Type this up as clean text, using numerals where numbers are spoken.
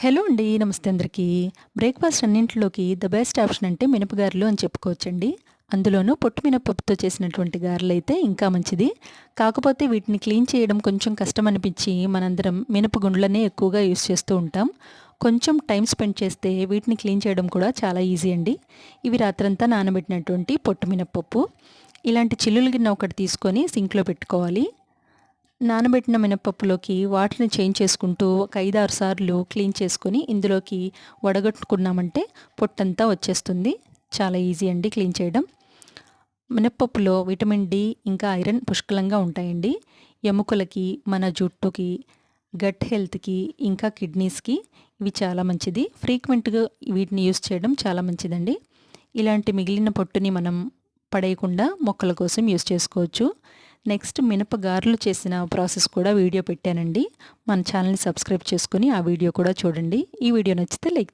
Hello అండి. నమస్తే అందరికీ. బ్రేక్‌ఫాస్ట్ అన్నింటిలోకి ద బెస్ట్ ఆప్షన్ అంటే మినపగారెలు అని చెప్పుకోవచ్చండి. అందులోనూ పొట్టు మినపప్పుతో చేసినటువంటి గారెలైతే ఇంకా మంచిది. కాకపోతే వీటిని క్లీన్ చేయడం కొంచెం కష్టం అనిపించి మనందరం మినపగుండ్లనే ఎక్కువగా యూజ్ చేస్తూ ఉంటాం. కొంచెం టైం స్పెండ్ చేస్తే వీటిని క్లీన్ చేయడం కూడా చాలా ఈజీ అండి. ఇవి రాత్రంతా నానబెట్టినటువంటి పొట్టు మినపప్పు. ఇలాంటి చిల్లులు గిన్నె ఒకటి తీసుకొని సింక్‌లో పెట్టుకోవాలి. నానబెట్టిన మినపప్పులోకి వాటర్‌ని చేంజ్ చేసుకుంటూ ఒక 5, 6 సార్లు క్లీన్ చేసుకొని ఇందులోకి వడగట్టుకున్నామంటే పొట్టంతా వచ్చేస్తుంది. చాలా ఈజీ అండి క్లీన్ చేయడం. మినపప్పులో విటమిన్ డి ఇంకా ఐరన్ పుష్కలంగా ఉంటాయండి. ఎముకలకి, మన జుట్టుకి, గట్ హెల్త్‌కి ఇంకా కిడ్నీస్‌కి ఇవి చాలా మంచిది. ఫ్రీక్వెంట్‌గా వీటిని యూజ్ చేయడం చాలా మంచిదండి. ఇలాంటి మిగిలిన పొట్టుని మనం పడేయకుండా మొక్కల కోసం యూజ్ చేసుకోవచ్చు. నెక్స్ట్ మినప గారెలు చేసిన ప్రాసెస్ కూడా వీడియో పెట్టానండి. మన ఛానల్‌ని సబ్స్క్రైబ్ చేసుకొని ఆ వీడియో కూడా చూడండి. ఈ వీడియో నచ్చితే లైక్ చేయండి.